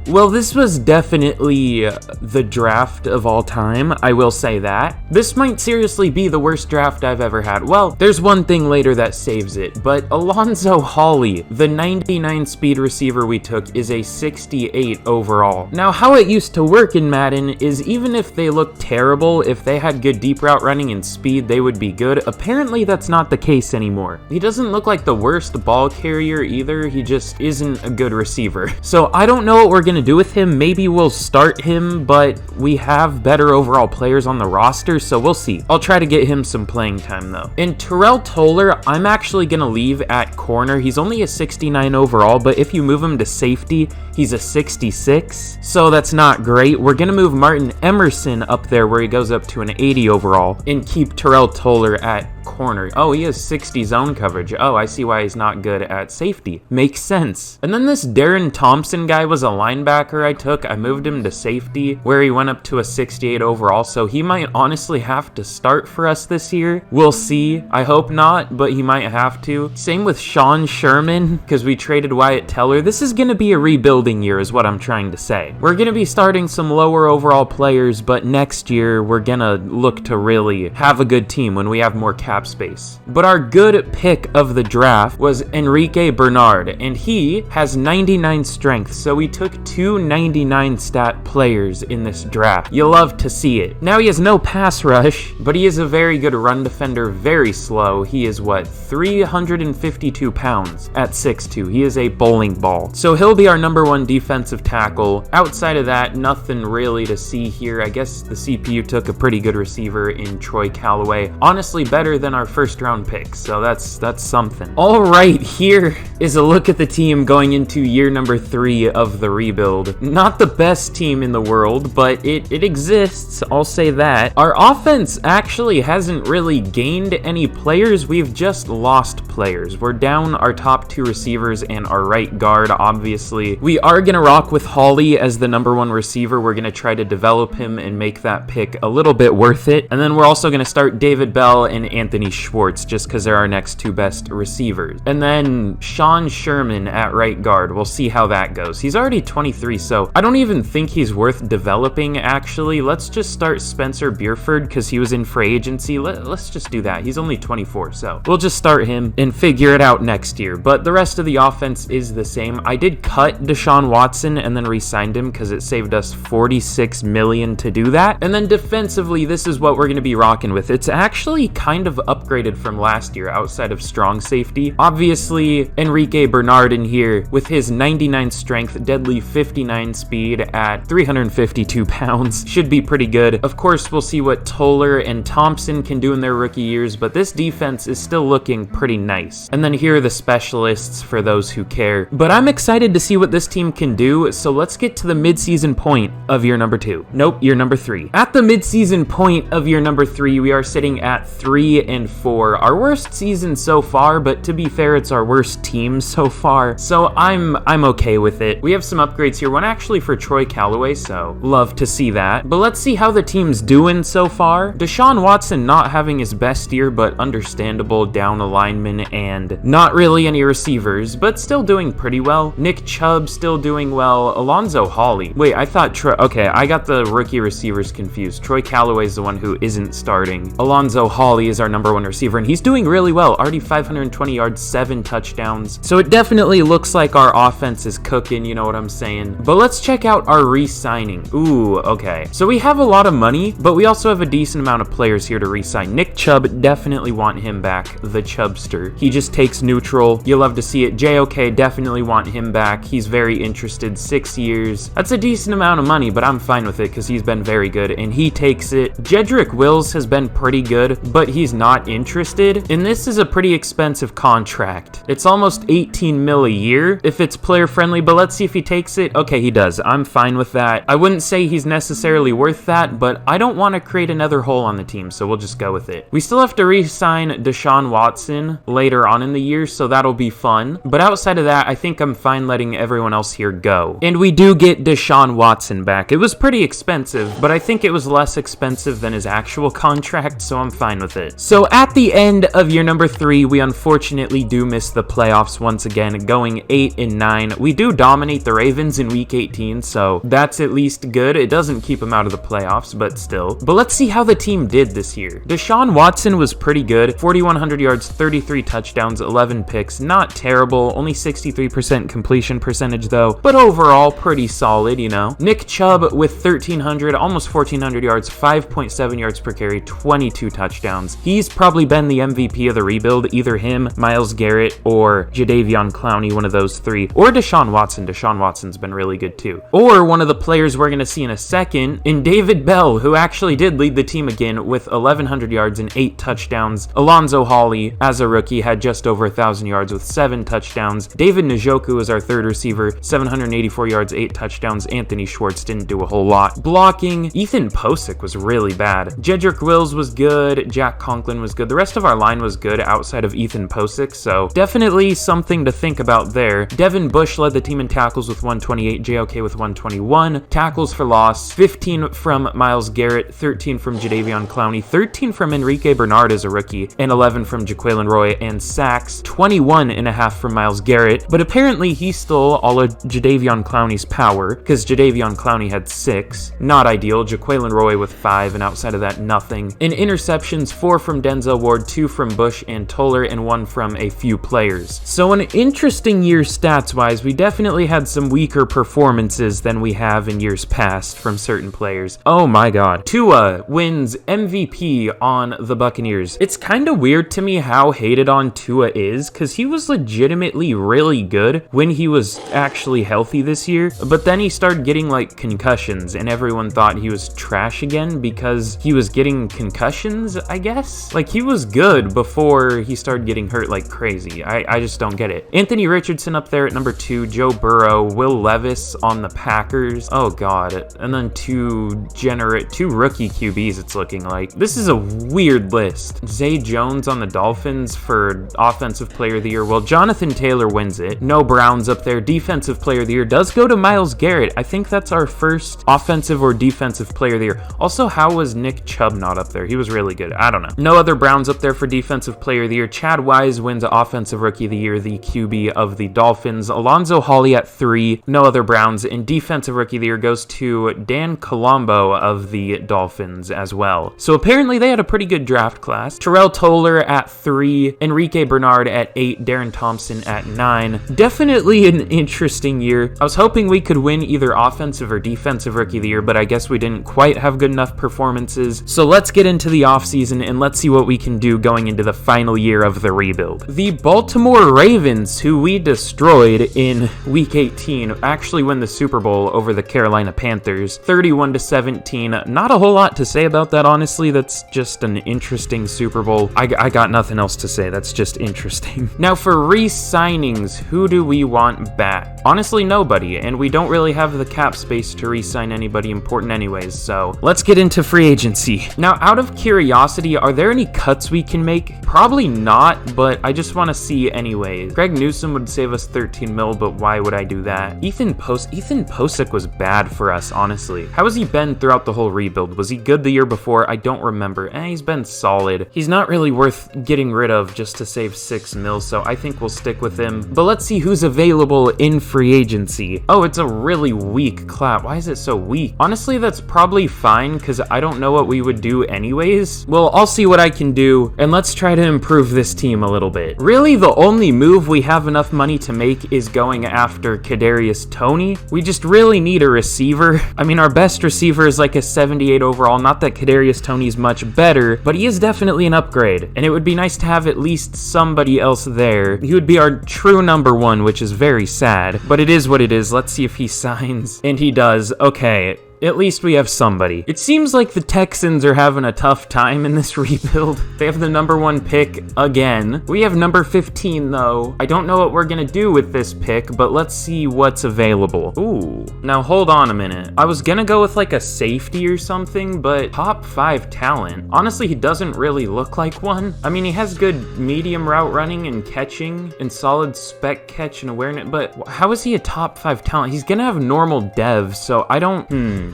Well, this was definitely the draft of all time, I will say that. This might seriously be the worst draft I've ever had. Well, there's one thing later that saves it, but Alonzo Hawley, the 99 speed receiver we took, is a 68 overall. Now, how it used to work in Madden is even if they looked terrible, if they had good deep route running and speed, they would be good. Apparently, that's not the case anymore. He doesn't look like the worst ball carrier either, he just isn't a good receiver. So I don't know what we're gonna do with him. Maybe we'll start him, but we have better overall players on the roster, so we'll see. I'll try to get him some playing time though. In Terrell Toller, I'm actually gonna leave at corner. He's only a 69 overall, but if you move him to safety, he's a 66, so that's not great. We're gonna move Martin Emerson up there where he goes up to an 80 overall and keep Terrell Toller at corner. Oh, he has 60 zone coverage. Oh, I see why he's not good at safety. Makes sense. And then this Darren Thompson guy was a linebacker I took. I moved him to safety where he went up to a 68 overall, so he might honestly have to start for us this year. We'll see. I hope not, but he might have to. Same with Sean Sherman, because we traded Wyatt Teller. This is going to be a rebuilding year is what I'm trying to say. We're going to be starting some lower overall players, but next year we're going to look to really have a good team when we have more cap space. But our good pick of the draft was Enrique Bernard, and he has 99 strength, so we took two 99 stat players in this draft. You'll love to see it. Now he has no pass rush, but he is a very good run defender, very slow. He is what, 352 pounds at 6'2". He is a bowling ball. So he'll be our #1 defensive tackle. Outside of that, nothing really to see here. I guess the CPU took a pretty good receiver in Troy Callaway. Honestly, better than our first round pick, so that's something. All right, here is a look at the team going into year number 3 of the rebuild. Not the best team in the world, but it exists, I'll say that. Our offense actually hasn't really gained any players, we've just lost players. We're down our top 2 receivers and our right guard, obviously. We are gonna rock with Hawley as the #1 receiver. We're gonna try to develop him and make that pick a little bit worth it. And then we're also gonna start David Bell and Anthony Schwartz just because they're our next 2 best receivers. And then Sean Sherman at right guard. We'll see how that goes. He's already 23, so I don't even think he's worth developing, actually. Let's just start Spencer Bierford because he was in free agency. Let's just do that. He's only 24, so we'll just start him and figure it out next year. But the rest of the offense is the same. I did cut Deshaun Watson and then re-signed him because it saved us $46 million to do that. And then defensively, this is what we're going to be rocking with. It's actually kind of upgraded from last year outside of strong safety. Obviously, Enrique Bernard in here with his 99 strength, deadly 59 speed at 352 pounds should be pretty good. Of course, we'll see what Toller and Thompson can do in their rookie years, but this defense is still looking pretty nice. And then here are the specialists for those who care. But I'm excited to see what this team can do, so let's get to the midseason point of year number 2. Nope, year number 3. At the midseason point of year number 3, we are sitting at 3-4. Our worst season so far, but to be fair, it's our worst team so far, so I'm okay with it. We have some upgrades here, one actually for Troy Callaway, so love to see that. But let's see how the team's doing so far. Deshaun Watson not having his best year, but understandable down a lineman and not really any receivers, but still doing pretty well. Nick Chubb still doing well. Alonzo Hawley. Wait, I thought okay, I got the rookie receivers confused. Troy Callaway's the one who isn't starting. Alonzo Hawley is our #1 receiver, and he's doing really well. Already 520 yards, 7 touchdowns. So it definitely looks like our offense is cooking, you know what I'm saying? million. But let's check out our re-signing. Ooh, okay. So we have a lot of money, but we also have a decent amount of players here to re-sign. Nick Chubb, definitely want him back. The Chubster. He just takes neutral. You'll love to see it. JOK, definitely want him back. He's very interested. 6 years. That's a decent amount of money, but I'm fine with it because he's been very good, and he takes it. Jedrick Wills has been pretty good, but he's not interested, and this is a pretty expensive contract. It's almost 18 mil a year if it's player friendly, but let's see if he takes it. Okay, he does. I'm fine with that. I wouldn't say he's necessarily worth that, but I don't want to create another hole on the team, so we'll just go with it. We still have to re-sign Deshaun Watson later on in the year, so that'll be fun, but outside of that, I think I'm fine letting everyone else here go. And we do get Deshaun Watson back. It was pretty expensive, but I think it was less expensive than his actual contract, so I'm fine with it. So at the end of year number 3, we unfortunately do miss the playoffs once again, going 8-9. We do dominate the Ravens in week 18, so that's at least good. It doesn't keep them out of the playoffs, but still. But let's see how the team did this year. Deshaun Watson was pretty good. 4,100 yards, 33 touchdowns, 11 picks. Not terrible. Only 63% completion percentage though, but overall pretty solid, you know. Nick Chubb with 1,300, almost 1,400 yards, 5.7 yards per carry, 22 touchdowns. He's probably been the MVP of the rebuild, either him, Myles Garrett, or Jadeveon Clowney, one of those three, or Deshaun Watson. Deshaun Watson's been really good too. Or one of the players we're going to see in a second, in David Bell, who actually did lead the team again with 1,100 yards and 8 touchdowns. Alonzo Hawley, as a rookie, had just over 1,000 yards with 7 touchdowns. David Njoku is our third receiver, 784 yards, 8 touchdowns. Anthony Schwartz didn't do a whole lot. Blocking, Ethan Posick was really bad. Jedrick Wills was good. Jack Conklin was good. The rest of our line was good outside of Ethan Posick, so definitely something to think about there. Devin Bush led the team in tackles with 128, JOK with 121. Tackles for loss, 15 from Myles Garrett, 13 from Jadeveon Clowney, 13 from Enrique Bernard as a rookie, and 11 from Jaquelin Roy. And sacks, 21.5 from Myles Garrett, but apparently he stole all of Jadeveon Clowney's power, because Jadeveon Clowney had 6. Not ideal. Jaquelin Roy with 5, and outside of that, nothing. In interceptions, 4 from Denzel Ward, 2 from Bush and Toller, and 1 from a few players. So an interesting year stats-wise. We definitely had some weaker performances than we have in years past from certain players. Oh my god. Tua wins MVP on the Buccaneers. It's kind of weird to me how hated on Tua is, because he was legitimately really good when he was actually healthy this year, but then he started getting like concussions, and everyone thought he was trash again because he was getting concussions, I guess? Like, he was good before he started getting hurt like crazy. I just don't get it. Anthony Richardson up there at number 2, Joe Burrow, Will Levis on the Packers. Oh god. And then two rookie QBs, it's looking like. This is a weird list. Zay Jones on the Dolphins for Offensive Player of the Year. Well, Jonathan Taylor wins it. No Browns up there. Defensive Player of the Year does go to Myles Garrett. I think that's our first Offensive or Defensive Player of the Year. Also, how was Nick Chubb not up there? He was really good. I don't know. No other Browns up there for Defensive Player of the Year. Chad Wise wins Offensive Rookie of the Year, the QB of the Dolphins. Alonzo Hawley at 3. No other Browns. And Defensive Rookie of the Year goes to Dan Colombo of the Dolphins as well. So apparently they had a pretty good draft class. Terrell Toller at 3. Enrique Bernard at 8. Darren Thompson at 9. Definitely an interesting year. I was hoping we could win either Offensive or Defensive Rookie of the Year, but I guess we didn't quite have good enough performances. So let's get into the offseason and let's see what we can do going into the final year of the rebuild. The Baltimore Ravens, who we destroyed in week 18, actually win the Super Bowl over the Carolina Panthers, 31-17. Not a whole lot to say about that, honestly. That's just an interesting Super Bowl. I got nothing else to say. That's just interesting. Now for re-signings, who do we want back? Honestly, nobody, and we don't really have the cap space to re-sign anybody important anyways, so let's get into free agency. Now, out of curiosity, are there any cuts we can make? Probably not, but I just want to see anyways. Greg Newsome would save us 13 mil, but why would I do that? Ethan Posick was bad for us, honestly. How has he been throughout the whole rebuild? Was he good the year before? I don't remember. He's been solid. He's not really worth getting rid of just to save 6 mil, so I think we'll stick with him. But let's see who's available in free agency. Oh, it's a really weak clap. Why is it so weak? Honestly, that's probably fine because I don't know what we would do anyways. Well, I'll see what I can do, and let's try to improve this team a little bit. Really, the only move we have enough money to make is going after Kadarius Kadarius Toney. We just really need a receiver. I mean, our best receiver is like a 78 overall. Not that Kadarius Toney is much better, but he is definitely an upgrade. And it would be nice to have at least somebody else there. He would be our true number one, which is very sad, but it is what it is. Let's see if he signs. And he does. Okay. At least we have somebody. It seems like the Texans are having a tough time in this rebuild. They have the number 1 pick again. We have number 15 though. I don't know what we're gonna do with this pick, but let's see what's available. Ooh, now hold on a minute. I was gonna go with like a safety or something, but top 5 talent. Honestly, he doesn't really look like one. I mean, he has good medium route running and catching and solid spec catch and awareness, but how is he a top 5 talent? He's gonna have normal dev, so I don't,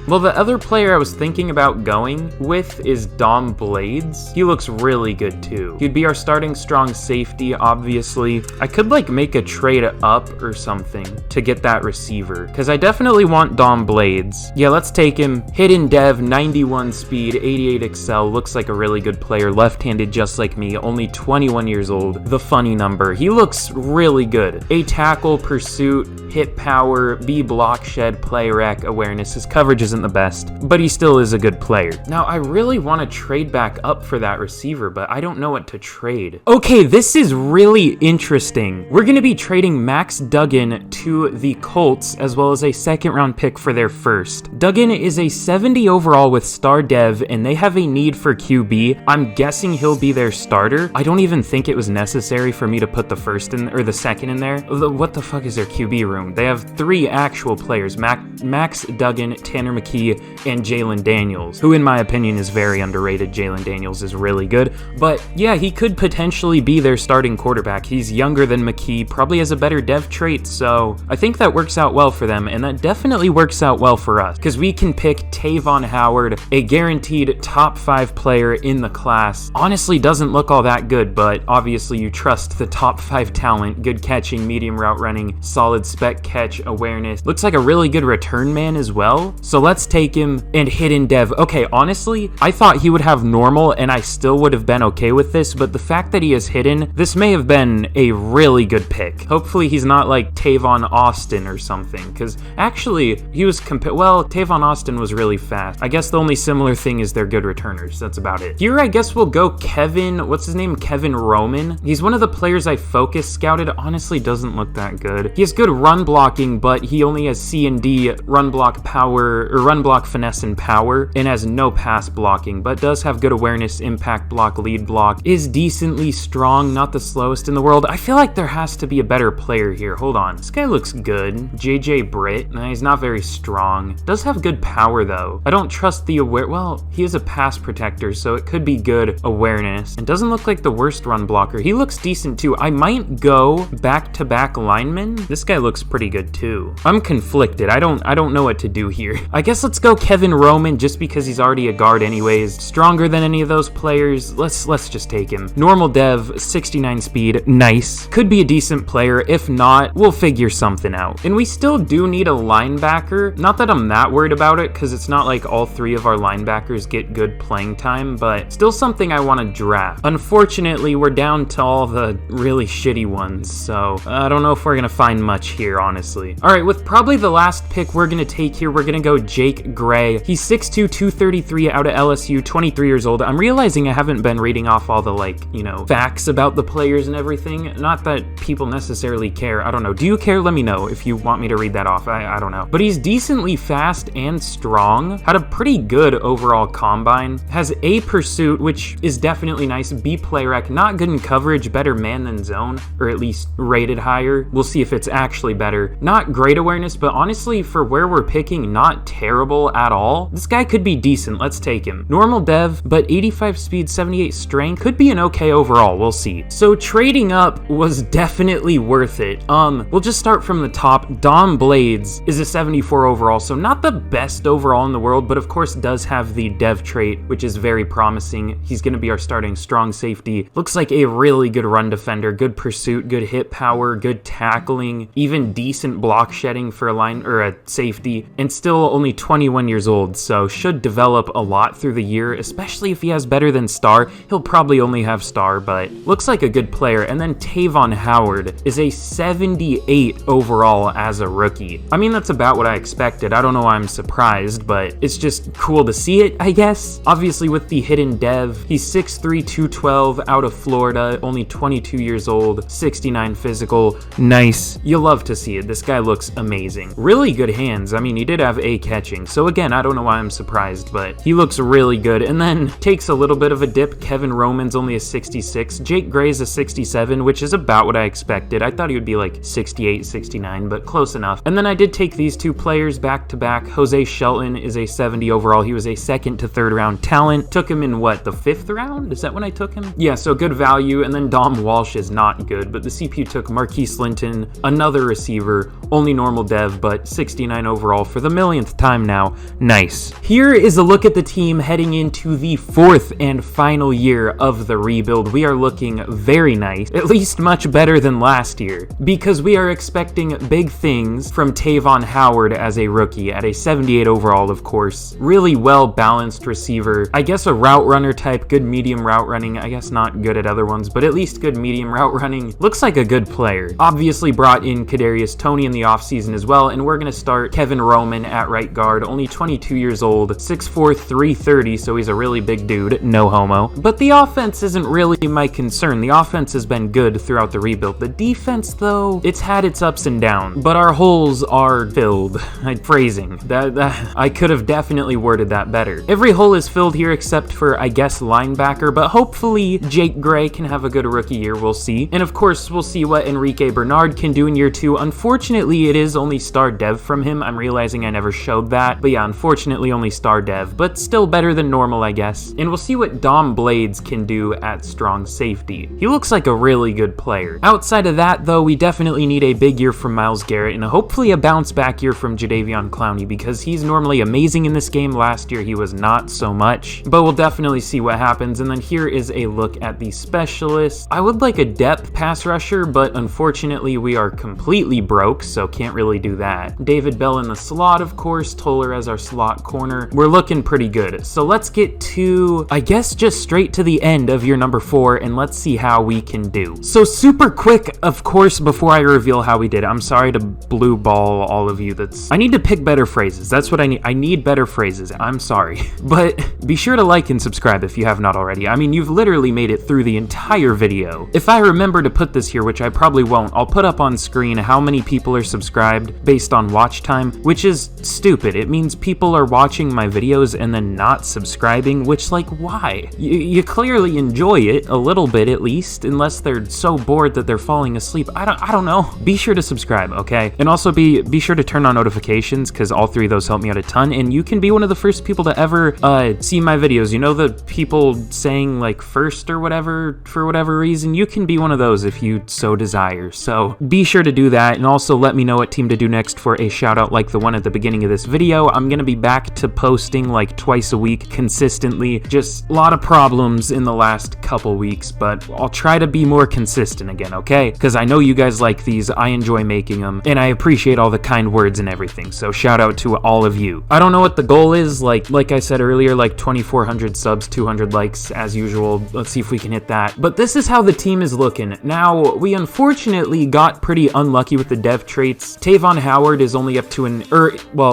Well, the other player I was thinking about going with is Dom Blades. He looks really good too. He'd be our starting strong safety, obviously. I could like make a trade up or something to get that receiver, because I definitely want Dom Blades. Yeah, let's take him. Hidden dev, 91 speed, 88 excel, looks like a really good player, left-handed just like me, only 21 years old. The funny number. He looks really good. A tackle, pursuit, hit power, B block shed, play rec, awareness. His coverage isn't the best, but he still is a good player. Now, I really want to trade back up for that receiver, but I don't know what to trade. Okay, this is really interesting. We're going to be trading Max Duggan to the Colts, as well as a 2nd round pick for their first. Duggan is a 70 overall with star dev, and they have a need for QB. I'm guessing he'll be their starter. I don't even think it was necessary for me to put the first in, or the second in there. What the fuck is their QB room? They have 3 actual players, Max Duggan, Tanner McKee, and Jalen Daniels, who in my opinion is very underrated. Jalen Daniels is really good, but yeah, he could potentially be their starting quarterback. He's younger than McKee, probably has a better dev trait, so I think that works out well for them, and that definitely works out well for us, because we can pick Tavon Howard, a guaranteed top 5 player in the class. Honestly, doesn't look all that good, but obviously you trust the top 5 talent, good catching, medium route running, solid spec catch, awareness. Looks like a really good return man as well, so let's take him. And hidden dev. Okay, honestly, I thought he would have normal and I still would have been okay with this, but the fact that he is hidden, this may have been a really good pick. Hopefully he's not like Tavon Austin or something, because actually he was well, Tavon Austin was really fast. I guess the only similar thing is they're good returners. That's about it. Here I guess we'll go Kevin, what's his name? Kevin Roman. He's one of the players I focus scouted. Honestly doesn't look that good. He has good run blocking, but he only has C and D run block power, or run block finesse and power, and has no pass blocking, but does have good awareness, impact block, lead block, is decently strong, not the slowest in the world. I feel like there has to be a better player here. Hold on. This guy looks good. JJ Britt. Nah, he's not very strong. Does have good power though. I don't trust the well, he is a pass protector, so it could be good awareness. And doesn't look like the worst run blocker. He looks decent too. I might go back-to-back lineman. This guy looks pretty good too. I'm conflicted. I don't know what to do here. I guess let's go Kevin Roman just because he's already a guard anyways. Stronger than any of those players. Let's just take him. Normal dev, 69 speed, nice. Could be a decent player. If not, we'll figure something out. And we still do need a linebacker. Not that I'm that worried about it, because it's not like all 3 of our linebackers get good playing time, but still something I want to draft. Unfortunately, we're down to all the really shitty ones, so I don't know if we're gonna find much here, honestly. All right, with probably the last pick we're gonna take here, we're gonna go Jake Gray. He's 6'2", 233 out of LSU, 23 years old. I'm realizing I haven't been reading off all the, like, you know, facts about the players and everything. Not that people necessarily care. I don't know. Do you care? Let me know if you want me to read that off. I don't know. But he's decently fast and strong. Had a pretty good overall combine. Has A pursuit, which is definitely nice. B play rec. Not good in coverage. Better man than zone, or at least rated higher. We'll see if it's actually better. Not great awareness, but honestly, for where we're picking, not terrible at all. This guy could be decent. Let's take him. Normal dev, but 85 speed, 78 strength. Could be an okay overall. We'll see. So trading up was definitely worth it. We'll just start from the top. Dom Blades is a 74 overall, so not the best overall in the world, but of course does have the dev trait, which is very promising. He's going to be our starting strong safety. Looks like a really good run defender, good pursuit, good hit power, good tackling, even decent block shedding for a line or a safety, and still only only 21 years old, so should develop a lot through the year, especially if he has better than star. He'll probably only have star, but looks like a good player. And then Tavon Howard is a 78 overall as a rookie. I mean, that's about what I expected. I don't know why I'm surprised, but it's just cool to see it, I guess. Obviously with the hidden dev, he's 6'3", 212, out of Florida, only 22 years old, 69 physical. Nice. You'll love to see it. This guy looks amazing. Really good hands. I mean, he did have A catching, so again, I don't know why I'm surprised, but he looks really good. And then takes a little bit of a dip. Kevin Roman's only a 66. Jake Gray's a 67, which is about what I expected. I thought he would be like 68, 69, but close enough. And then I did take these two players back to back. Jose Shelton is a 70 overall. He was a second to third round talent. Took him in what, the 5th round? Is that when I took him? Yeah, so good value. And then Dom Walsh is not good, but the CPU took Marquise Linton, another receiver, only normal dev, but 69 overall for the millionth time now. Nice. Here is a look at the team heading into the 4th and final year of the rebuild. We are looking very nice, at least much better than last year, because we are expecting big things from Tavon Howard as a rookie at a 78 overall, of course. Really well-balanced receiver. I guess a route runner type, good medium route running. I guess not good at other ones, but at least good medium route running. Looks like a good player. Obviously brought in Kadarius Toney in the offseason as well, and we're going to start Kevin Roman at right guard, only 22 years old, 6'4", 330, so he's a really big dude, no homo. But the offense isn't really my concern. The offense has been good throughout the rebuild. The defense, though, it's had its ups and downs, but our holes are filled. Phrasing. I could have definitely worded that better. Every hole is filled here except for, I guess, linebacker, but hopefully Jake Gray can have a good rookie year. We'll see. And of course, we'll see what Enrique Bernard can do in year 2. Unfortunately, it is only star dev from him. I'm realizing I never showed that, but yeah, unfortunately only star dev, but still better than normal, I guess. And we'll see what Dom Blades can do at strong safety. He looks like a really good player. Outside of that, though, we definitely need a big year from Myles Garrett and hopefully a bounce back year from Jadeveon Clowney, because he's normally amazing in this game. Last year he was not so much, but we'll definitely see what happens. And then here is a look at the specialists. I would like a depth pass rusher, but unfortunately we are completely broke, so can't really do that. David Bell in the slot, of course, Toller as our slot corner. We're looking pretty good. So let's get to, I guess, just straight to the end of year number 4, and let's see how we can do. So super quick, of course, before I reveal how we did, I'm sorry to blue ball all of you. I need to pick better phrases. That's what I need. I need better phrases. I'm sorry. But be sure to like and subscribe if you have not already. I mean, you've literally made it through the entire video. If I remember to put this here, which I probably won't, I'll put up on screen how many people are subscribed based on watch time, which is stupid. It means people are watching my videos and then not subscribing, which, like, why? You clearly enjoy it a little bit at least, unless they're so bored that they're falling asleep. I don't know. Be sure to subscribe, okay? And also be sure to turn on notifications, because all 3 of those help me out a ton, and you can be one of the first people to ever see my videos. You know, the people saying like first or whatever, for whatever reason, you can be one of those if you so desire. So be sure to do that, and also let me know what team to do next for a shout out like the one at the beginning of this video. I'm gonna be back to posting like twice a week consistently. Just a lot of problems in the last couple weeks, but I'll try to be more consistent again, okay? Because I know you guys like these, I enjoy making them, and I appreciate all the kind words and everything, so shout out to all of you. I don't know what the goal is, like I said earlier, like 2,400 subs, 200 likes as usual. Let's see if we can hit that. But this is how the team is looking. Now, we unfortunately got pretty unlucky with the dev traits. Tavon Howard is only up to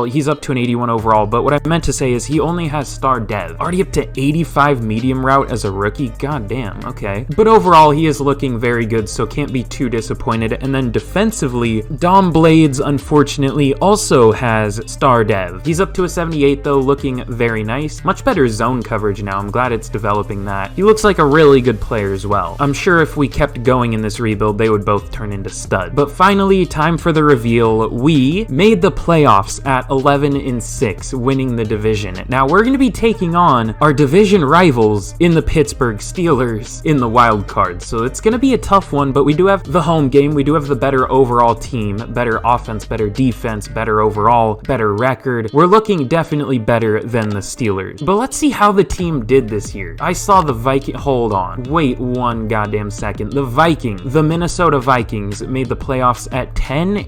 he's up to an 81 overall, but what I meant to say is he only has star dev. Already up to 85 medium route as a rookie? God damn, okay. But overall, he is looking very good, so can't be too disappointed. And then defensively, Dom Blades, unfortunately, also has star dev. He's up to a 78 though, looking very nice. Much better zone coverage now. I'm glad it's developing that. He looks like a really good player as well. I'm sure if we kept going in this rebuild, they would both turn into studs. But finally, time for the reveal. We made the playoffs at 11-6, winning the division. Now we're going to be taking on our division rivals in the Pittsburgh Steelers in the wild card. So it's going to be a tough one, but we do have the home game. We do have the better overall team, better offense, better defense, better overall, better record. We're looking definitely better than the Steelers. But let's see how the team did this year. I saw the Viking, hold on, wait one goddamn second. The Minnesota Vikings made the playoffs at 7-10.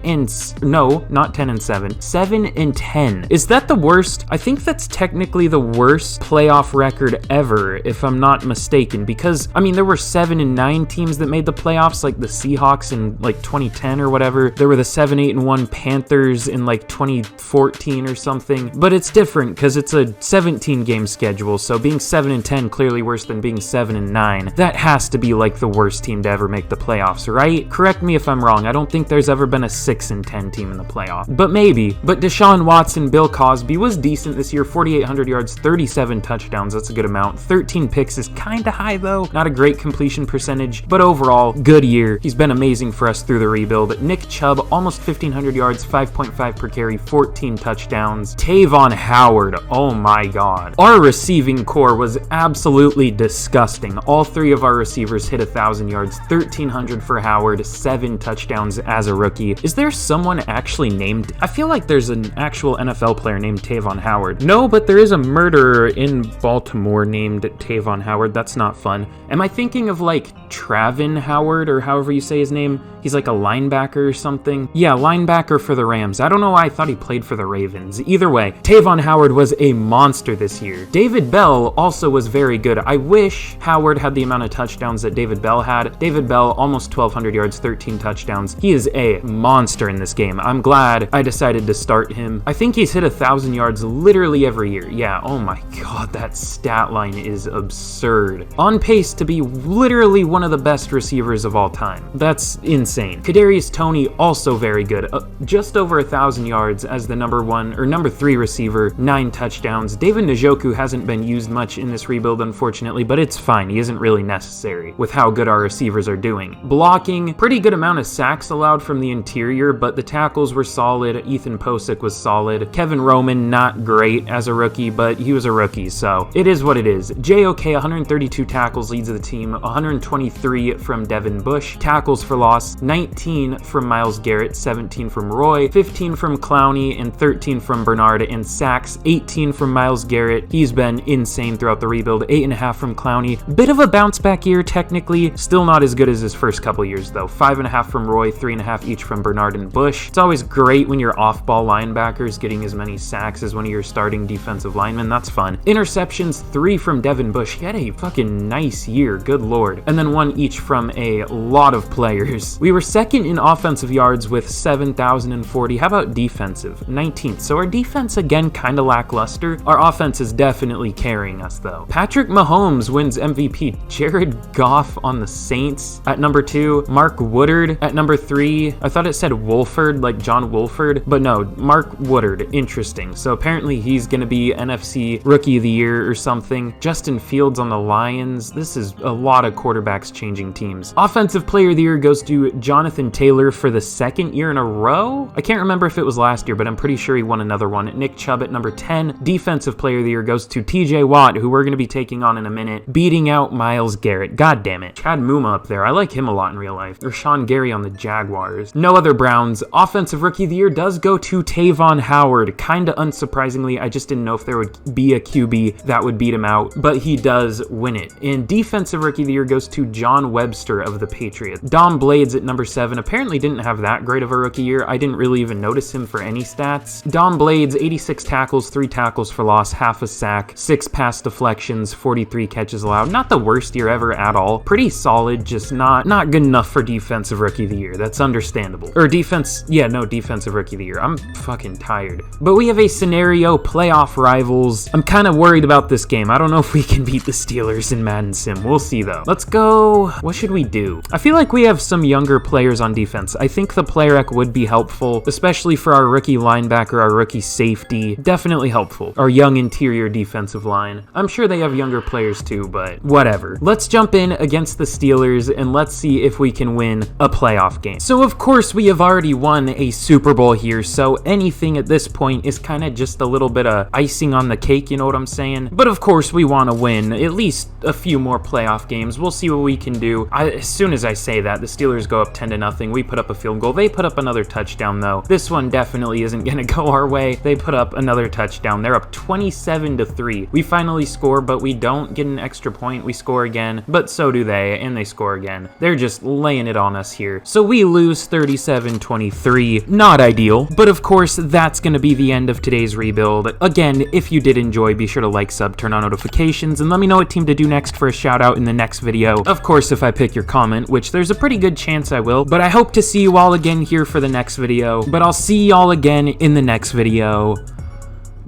10. Is that the worst? I think that's technically the worst playoff record ever, if I'm not mistaken, because, I mean, there were 7-9 teams that made the playoffs, like the Seahawks in, like, 2010 or whatever. There were the 7-8-1 Panthers in, like, 2014 or something, but it's different because it's a 17-game schedule, so being 7-10 clearly worse than being 7-9. That has to be, like, the worst team to ever make the playoffs, right? Correct me if I'm wrong. I don't think there's ever been a 6-10 team in the playoff, but maybe. But Deshaun Watson, Bill Cosby was decent this year, 4,800 yards, 37 touchdowns. That's a good amount. 13 picks is kind of high, though. Not a great completion percentage, but overall, good year. He's been amazing for us through the rebuild. Nick Chubb, almost 1,500 yards, 5.5 per carry, 14 touchdowns. Tavon Howard, oh my god. Our receiving core was absolutely disgusting. All three of our receivers hit 1,000 yards, 1,300 for Howard, 7 touchdowns as a rookie. Is there someone actually named? I feel like there's an actual NFL player named Tavon Howard. No, but there is a murderer in Baltimore named Tavon Howard. That's not fun. Am I thinking of like Travin Howard or however you say his name? He's like a linebacker or something. Yeah, linebacker for the Rams. I don't know why I thought he played for the Ravens. Either way, Tavon Howard was a monster this year. David Bell also was very good. I wish Howard had the amount of touchdowns that David Bell had. David Bell, almost 1,200 yards, 13 touchdowns. He is a monster in this game. I'm glad I decided to start him. I think he's hit 1,000 yards literally every year. Yeah, oh my god, that stat line is absurd. On pace to be literally one of the best receivers of all time. That's insane. Kadarius Toney, also very good. Just over 1,000 yards as the number 3 receiver, 9 touchdowns. David Njoku hasn't been used much in this rebuild, unfortunately, but it's fine. He isn't really necessary with how good our receivers are doing. Blocking, pretty good amount of sacks allowed from the interior, but the tackles were solid. Ethan Posick was solid. Kevin Roman, not great as a rookie, but he was a rookie, so it is what it is. JOK, 132 tackles, leads the team, 123 from Devin Bush. Tackles for loss, 19 from Myles Garrett, 17 from Roy, 15 from Clowney, and 13 from Bernard. And sacks, 18 from Myles Garrett. He's been insane throughout the rebuild. 8.5 from Clowney. Bit of a bounce back year, technically. Still not as good as his first couple years, though. 5.5 from Roy, 3.5 each from Bernard and Bush. It's always great when your off-ball linebackers getting as many sacks as one of your starting defensive linemen. That's fun. Interceptions, 3 from Devin Bush. He had a fucking nice year, good lord. And then 1 each from a lot of players. We were second in offensive yards with 7,040. How about defensive? 19th. So our defense, again, kind of lackluster. Our offense is definitely carrying us, though. Patrick Mahomes wins MVP. Jared Goff on the Saints at number 2. Mark Woodard at number 3. I thought it said Wolford, like John Wolford, but no, Mark Woodard. Interesting. So apparently he's going to be NFC Rookie of the Year or something. Justin Fields on the Lions. This is a lot of quarterbacks changing teams. Offensive Player of the Year goes to Jonathan Taylor for the 2nd year in a row. I can't remember if it was last year, but I'm pretty sure he won another one. Nick Chubb at number 10. Defensive Player of the Year goes to TJ Watt, who we're going to be taking on in a minute, beating out Myles Garrett. God damn it. Chad Muma up there. I like him a lot in real life. Or Sean Gary on the Jaguars. No other Browns. Offensive Rookie of the Year does go to Tavon Howard. Kinda unsurprisingly, I just didn't know if there would be a QB that would beat him out, but he does win it. And Defensive Rookie of the Year goes to John Webster of the Patriots. Dom Blades at number 7 apparently didn't have that great of a rookie year. I didn't really even notice him for any stats. Dom Blades, 86 tackles, 3 tackles for loss, half a sack, 6 pass deflections, 43 catches allowed. Not the worst year ever at all. Pretty solid, just not good enough for Defensive Rookie of the Year. That's understandable. Or Defensive Rookie of the Year. I'm fucking tired. But we have a scenario, playoff rivals. I'm kind of worried about this game. I don't know if we can beat the Steelers in Madden Sim. We'll see though. Let's go. What should we do? I feel like we have some younger players on defense. I think the player rec would be helpful, especially for our rookie linebacker, our rookie safety. Definitely helpful. Our young interior defensive line. I'm sure they have younger players too, but whatever. Let's jump in against the Steelers and let's see if we can win a playoff game. So of course we have already won a Super Bowl here, so anything at this point is kind of just a little bit of icing on the cake, you know what I'm saying? But of course we want to win at least a few more playoff games. We'll see what we can do. As soon as I say that, the Steelers go up 10-0. We put up a field goal. They put up another touchdown, though. This one definitely isn't going to go our way. They put up another touchdown. They're up 27-3. We finally score, but we don't get an extra point. We score again, but so do they, and they score again. They're just laying it on us here. So we lose 37-23. Not ideal, but of course, that's going to be the end of today's rebuild. Again, if you did enjoy, be sure to like, sub, turn on notifications, and let me know what team to do next for a shout out in the next video. Of course, if I pick your comment, which there's a pretty good chance I will, but I hope to see you all again here for the next video. But I'll see y'all again in the next video.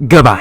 Goodbye.